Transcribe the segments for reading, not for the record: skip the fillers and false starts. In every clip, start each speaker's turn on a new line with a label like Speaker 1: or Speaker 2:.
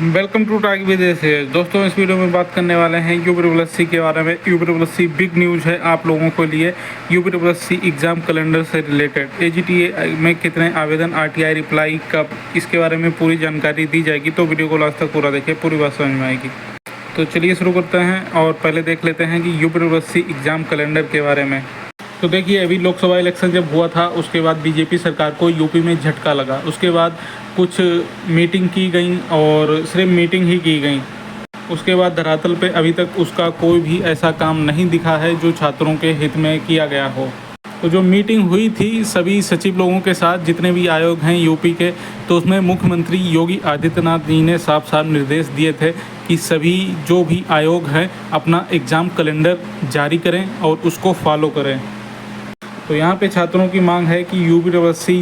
Speaker 1: Welcome to talk विदेश है। दोस्तों, इस वीडियो में बात करने वाले हैं यूपी के बारे में। यूपी बिग न्यूज़ है आप लोगों के लिए। यूपी एग्ज़ाम कैलेंडर से रिलेटेड एजीटीए में कितने आवेदन, आरटीआई रिप्लाई कब, इसके बारे में पूरी जानकारी दी जाएगी। तो वीडियो को लास्ट तक पूरा देखें, पूरी बात समझ में आएगी। तो चलिए शुरू करते हैं और पहले देख लेते हैं कि यूपी एग्ज़ाम कैलेंडर के बारे में। तो देखिए, अभी लोकसभा इलेक्शन जब हुआ था उसके बाद बीजेपी सरकार को यूपी में झटका लगा। उसके बाद कुछ मीटिंग की गई और सिर्फ मीटिंग ही की गई। उसके बाद धरातल पे अभी तक उसका कोई भी ऐसा काम नहीं दिखा है जो छात्रों के हित में किया गया हो। तो जो मीटिंग हुई थी सभी सचिव लोगों के साथ, जितने भी आयोग हैं यूपी के, तो उसमें मुख्यमंत्री योगी आदित्यनाथ जी ने साफ साफ निर्देश दिए थे कि सभी जो भी आयोग हैं अपना एग्ज़ाम कैलेंडर जारी करें और उसको फॉलो करें। तो यहाँ पे छात्रों की मांग है कि यूपी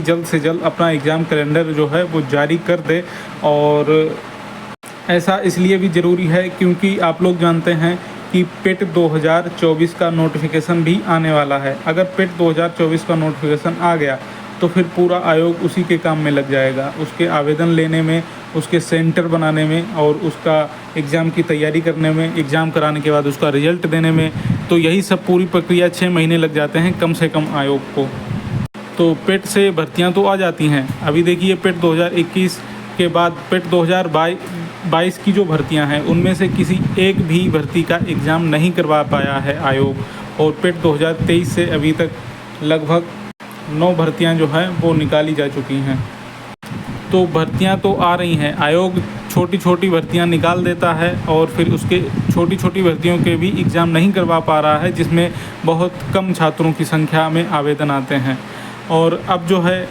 Speaker 1: जल्द से जल्द अपना एग्ज़ाम कैलेंडर जो है वो जारी कर दे। और ऐसा इसलिए भी ज़रूरी है क्योंकि आप लोग जानते हैं कि पेट 2024 का नोटिफिकेशन भी आने वाला है। अगर पेट 2024 का नोटिफिकेशन आ गया तो फिर पूरा आयोग उसी के काम में लग जाएगा, उसके आवेदन लेने में, उसके सेंटर बनाने में और उसका एग्ज़ाम की तैयारी करने में, एग्ज़ाम कराने के बाद उसका रिजल्ट देने में। तो यही सब पूरी प्रक्रिया 6 महीने लग जाते हैं कम से कम आयोग को। तो पेट से भर्तियां तो आ जाती हैं। अभी देखिए, पेट 2021 के बाद पेट 2022 की जो भर्तियां हैं उनमें से किसी एक भी भर्ती का एग्ज़ाम नहीं करवा पाया है आयोग। और पेट 2023 से अभी तक लगभग 9 भर्तियां जो हैं वो निकाली जा चुकी हैं। तो भर्तियां तो आ रही हैं, आयोग छोटी छोटी भर्तियां निकाल देता है और फिर उसके छोटी छोटी भर्तियों के भी एग्ज़ाम नहीं करवा पा रहा है, जिसमें बहुत कम छात्रों की संख्या में आवेदन आते हैं। और अब जो है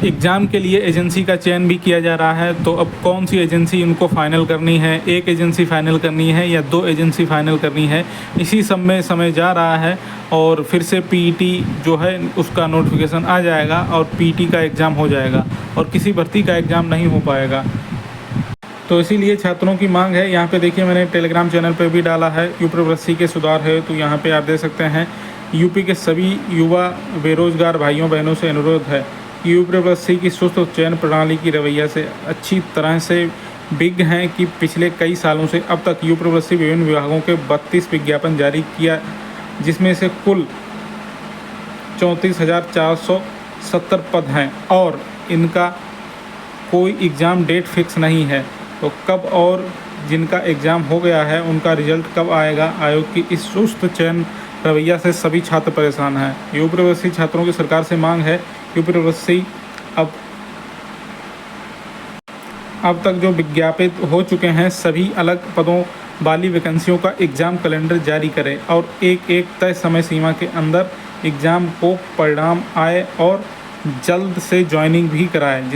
Speaker 1: एग्ज़ाम के लिए एजेंसी का चयन भी किया जा रहा है। तो अब कौन सी एजेंसी उनको फ़ाइनल करनी है, एक एजेंसी फ़ाइनल करनी है या 2 एजेंसी फ़ाइनल करनी है, इसी सब में समय जा रहा है। और फिर से पीईटी जो है उसका नोटिफिकेशन आ जाएगा और पीईटी का एग्ज़ाम हो जाएगा और किसी भर्ती का एग्ज़ाम नहीं हो पाएगा। तो इसीलिए छात्रों की मांग है। यहाँ पे देखिए, मैंने टेलीग्राम चैनल पे भी डाला है, यूपी के सुधार है। तो यहाँ पे आप देख सकते हैं, यूपी के सभी युवा बेरोजगार भाइयों बहनों से अनुरोध है कि यूपी की सुस्त चयन प्रणाली की रवैया से अच्छी तरह से विज्ञ हैं कि पिछले कई सालों से अब तक यूपी विभिन्न विभागों के 32 विज्ञापन जारी किया, जिसमें से कुल 34,470 पद हैं और इनका कोई एग्ज़ाम डेट फिक्स नहीं है। तो कब और जिनका एग्ज़ाम हो गया है उनका रिजल्ट कब आएगा। आयोग की इस सुस्त चयन रवैया से सभी छात्र परेशान हैं। यूपी छात्रों की सरकार से मांग है, यूपी अब तक जो विज्ञापित हो चुके हैं सभी अलग पदों वाली वैकेंसियों का एग्ज़ाम कैलेंडर जारी करें और एक एक तय समय सीमा के अंदर एग्ज़ाम को परिणाम आए और जल्द से ज्वाइनिंग भी कराएं,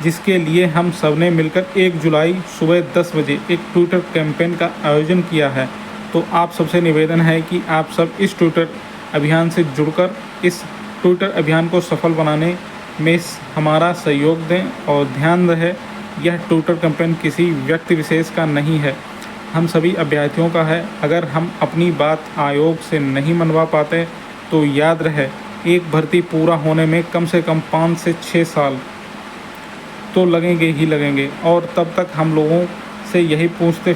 Speaker 1: जिसके लिए हम सब ने मिलकर 1 जुलाई सुबह 10 बजे एक ट्विटर कैंपेन का आयोजन किया है। तो आप सबसे निवेदन है कि आप सब इस ट्विटर अभियान से जुड़कर इस ट्विटर अभियान को सफल बनाने में हमारा सहयोग दें। और ध्यान रहे, यह ट्विटर कैंपेन किसी व्यक्ति विशेष का नहीं है, हम सभी अभ्यर्थियों का है। अगर हम अपनी बात आयोग से नहीं मनवा पाते तो याद रहे, एक भर्ती पूरा होने में कम से कम 5 से 6 साल तो लगेंगे ही लगेंगे। और तब तक हम लोगों से यही पूछते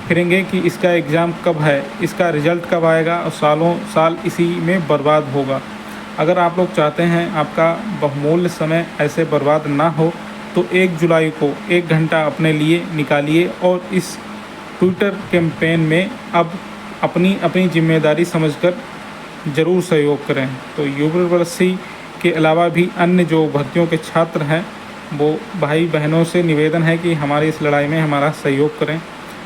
Speaker 1: फिरेंगे कि इसका एग्ज़ाम कब है, इसका रिज़ल्ट कब आएगा, और सालों साल इसी में बर्बाद होगा। अगर आप लोग चाहते हैं आपका बहुमूल्य समय ऐसे बर्बाद ना हो तो 1 जुलाई को 1 घंटा अपने लिए निकालिए और इस ट्विटर कैंपेन में अब अपनी जिम्मेदारी समझकर ज़रूर सहयोग करें। तो यूपी के अलावा भी अन्य जो भर्तियों के छात्र हैं वो भाई बहनों से निवेदन है कि हमारी इस लड़ाई में हमारा सहयोग करें।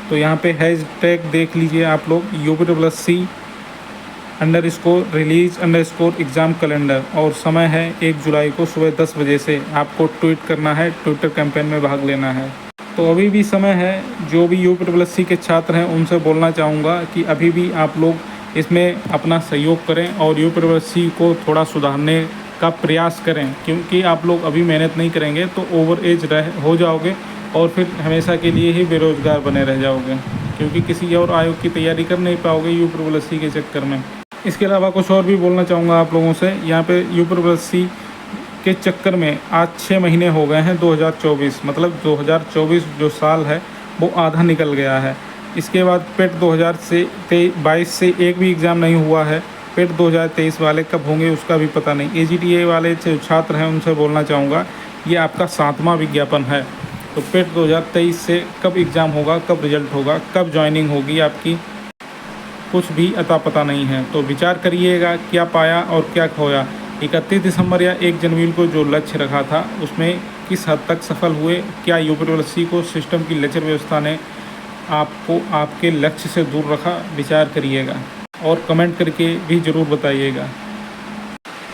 Speaker 1: तो यहाँ पे हैशटैग देख लीजिए आप लोग, UPSC_release_एग्ज़ाम कैलेंडर, और समय है 1 जुलाई को सुबह 10 बजे से आपको ट्वीट करना है, ट्विटर कैंपेन में भाग लेना है। तो अभी भी समय है। जो भी यूपी के छात्र हैं उनसे बोलना चाहूँगा कि अभी भी आप लोग इसमें अपना सहयोग करें और यूपी को थोड़ा सुधारने का प्रयास करें, क्योंकि आप लोग अभी मेहनत नहीं करेंगे तो ओवर एज हो जाओगे और फिर हमेशा के लिए ही बेरोज़गार बने रह जाओगे, क्योंकि किसी और आयोग की तैयारी कर नहीं पाओगे यूपी के चक्कर में। इसके अलावा कुछ और भी बोलना चाहूँगा आप लोगों से। यहाँ पे यूपी के चक्कर में आज 6 महीने हो गए हैं 2024, मतलब 2024 जो साल है वो आधा निकल गया है। इसके बाद पेट 2022 से एक भी एग्ज़ाम नहीं हुआ है। पेट 2023 वाले कब होंगे उसका भी पता नहीं। AGTA वाले जो छात्र हैं उनसे बोलना चाहूँगा, ये आपका 7वां विज्ञापन है। तो पेट 2023 से कब एग्ज़ाम होगा, कब रिजल्ट होगा, कब ज्वाइनिंग होगी आपकी, कुछ भी अता पता नहीं है। तो विचार करिएगा क्या पाया और क्या खोया। 31 दिसंबर या 1 जनवरी को जो लक्ष्य रखा था उसमें किस हद तक सफल हुए। क्या यूपी को सिस्टम की लेक्चर व्यवस्था ने आपको आपके लक्ष्य से दूर रखा, विचार करिएगा और कमेंट करके भी ज़रूर बताइएगा।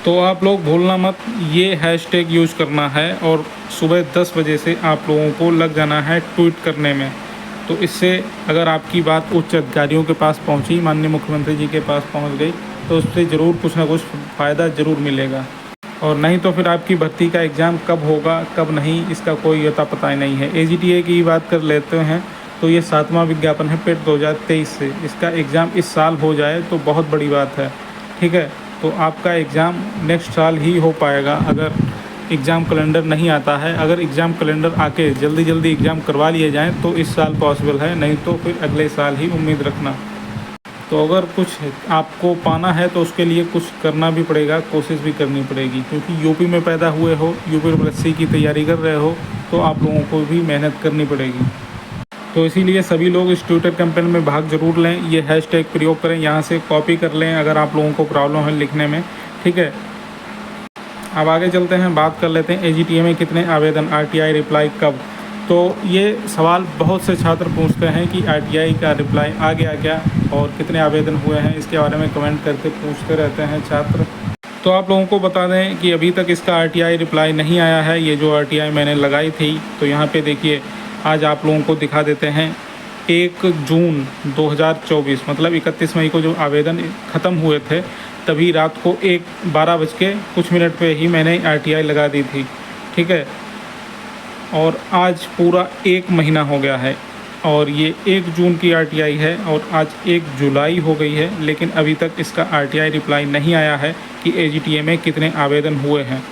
Speaker 1: तो आप लोग भूलना मत, ये हैशटैग यूज़ करना है और सुबह 10 बजे से आप लोगों को लग जाना है ट्वीट करने में। तो इससे अगर आपकी बात उच्च अधिकारियों के पास पहुंची, माननीय मुख्यमंत्री जी के पास पहुंच गई, तो उससे ज़रूर कुछ ना कुछ फ़ायदा ज़रूर मिलेगा। और नहीं तो फिर आपकी भर्ती का एग्ज़ाम कब होगा कब नहीं, इसका कोई अता पता ही नहीं है। AGTA की बात कर लेते हैं तो ये 7वां विज्ञापन है पेट 2023 से। इसका एग्ज़ाम इस साल हो जाए तो बहुत बड़ी बात है, ठीक है। तो आपका एग्ज़ाम नेक्स्ट साल ही हो पाएगा अगर एग्ज़ाम कैलेंडर नहीं आता है। अगर एग्ज़ाम कैलेंडर आके जल्दी एग्ज़ाम करवा लिए जाएँ तो इस साल पॉसिबल है, नहीं तो फिर अगले साल ही उम्मीद रखना। तो अगर कुछ आपको पाना है तो उसके लिए कुछ करना भी पड़ेगा, कोशिश भी करनी पड़ेगी, क्योंकि यूपी में पैदा हुए हो, UPSC की तैयारी कर रहे हो, तो आप लोगों को भी मेहनत करनी पड़ेगी। तो इसीलिए सभी लोग इस ट्विटर कैंपेन में भाग ज़रूर लें, ये हैशटैग प्रयोग करें, यहाँ से कॉपी कर लें अगर आप लोगों को प्रॉब्लम है लिखने में, ठीक है। अब आगे चलते हैं, बात कर लेते हैं AGTA में कितने आवेदन, RTI रिप्लाई कब। तो ये सवाल बहुत से छात्र पूछते हैं कि RTI का रिप्लाई आ गया क्या और कितने आवेदन हुए हैं, इसके बारे में कमेंट करके पूछते रहते हैं छात्र। तो आप लोगों को बता दें कि अभी तक इसका RTI रिप्लाई नहीं आया है। ये जो RTI मैंने लगाई थी, तो यहाँ पे देखिए आज आप लोगों को दिखा देते हैं 1 जून 2024, मतलब 31 मई को जो आवेदन ख़त्म हुए थे, तभी रात को 12 बज के कुछ मिनट पे ही मैंने RTI लगा दी थी, ठीक है। और आज पूरा 1 महीना हो गया है और ये 1 जून की RTI है और आज 1 जुलाई हो गई है, लेकिन अभी तक इसका RTI रिप्लाई नहीं आया है कि AGTA में कितने आवेदन हुए हैं।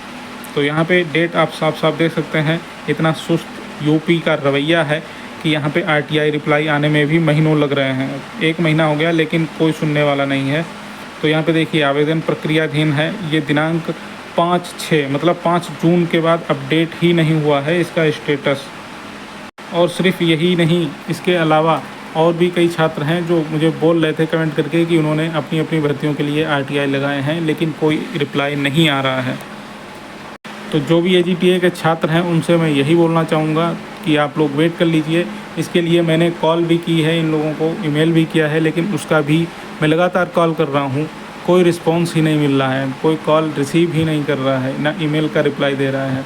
Speaker 1: तो यहाँ पे डेट आप साफ साफ देख सकते हैं। इतना सुस्त यूपी का रवैया है कि यहाँ पे RTI रिप्लाई आने में भी महीनों लग रहे हैं। 1 महीना हो गया लेकिन कोई सुनने वाला नहीं है। तो यहाँ पे देखिए आवेदन प्रक्रियाधीन है। ये दिनांक 5/6 मतलब 5 जून के बाद अपडेट ही नहीं हुआ है इसका स्टेटस। और सिर्फ यही नहीं, इसके अलावा और भी कई छात्र हैं जो मुझे बोल रहे थे कमेंट करके कि उन्होंने अपनी अपनी भर्तियों के लिए RTI लगाए हैं, लेकिन कोई रिप्लाई नहीं आ रहा है। तो जो भी AGTA के छात्र हैं उनसे मैं यही बोलना चाहूँगा कि आप लोग वेट कर लीजिए। इसके लिए मैंने कॉल भी की है इन लोगों को, ईमेल भी किया है, लेकिन उसका भी मैं लगातार कॉल कर रहा हूँ, कोई रिस्पॉन्स ही नहीं मिल रहा है, कोई कॉल रिसीव ही नहीं कर रहा है, ना ईमेल का रिप्लाई दे रहा है।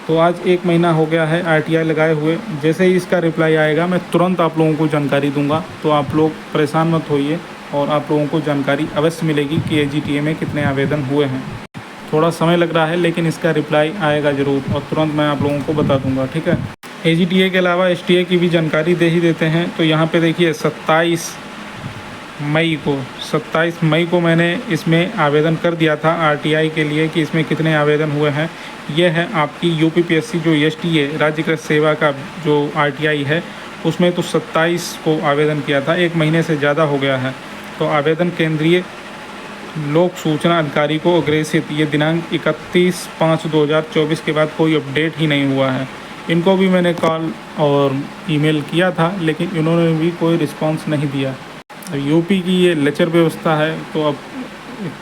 Speaker 1: तो आज 1 महीना हो गया है RTI लगाए हुए। जैसे ही इसका रिप्लाई आएगा मैं तुरंत आप लोगों को जानकारी दूंगा। तो आप लोग परेशान मत होइए और आप लोगों को जानकारी अवश्य मिलेगी कि AGTA में कितने आवेदन हुए हैं। थोड़ा समय लग रहा है लेकिन इसका रिप्लाई आएगा ज़रूर और तुरंत मैं आप लोगों को बता दूंगा, ठीक है। AGTA के अलावा STA की भी जानकारी दे ही देते हैं। तो यहाँ पे देखिए 27 मई को मैंने इसमें आवेदन कर दिया था RTI के लिए कि इसमें कितने आवेदन हुए हैं। यह है आपकी UPSC जो STA राज्य कृषि सेवा का जो RTI है, उसमें तो 27 को आवेदन किया था, 1 महीने से ज़्यादा हो गया है। तो आवेदन केंद्रीय लोक सूचना अधिकारी को अग्रेसित, ये दिनांक 31/5/2024 के बाद कोई अपडेट ही नहीं हुआ है। इनको भी मैंने कॉल और ईमेल किया था लेकिन इन्होंने भी कोई रिस्पांस नहीं दिया। यूपी की ये लेक्चर व्यवस्था है तो अब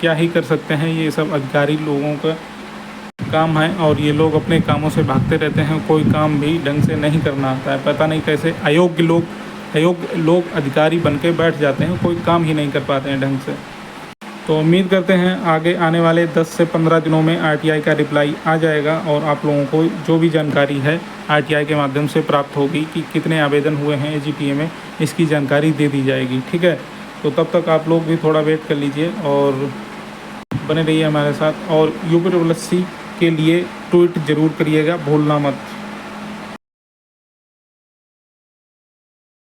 Speaker 1: क्या ही कर सकते हैं, ये सब अधिकारी लोगों का काम है और ये लोग अपने कामों से भागते रहते हैं, कोई काम भी ढंग से नहीं करना आता है। पता नहीं कैसे अयोग्य लोग अधिकारी बन के बैठ जाते हैं, कोई काम ही नहीं कर पाते हैं ढंग से। तो उम्मीद करते हैं आगे आने वाले 10 से 15 दिनों में RTI का रिप्लाई आ जाएगा और आप लोगों को जो भी जानकारी है RTI के माध्यम से प्राप्त होगी कि कितने आवेदन हुए हैं AGTA में, इसकी जानकारी दे दी जाएगी, ठीक है। तो तब तक आप लोग भी थोड़ा वेट कर लीजिए और बने रहिए हमारे साथ। और UPSC के लिए ट्वीट ज़रूर करिएगा, भूलना मत।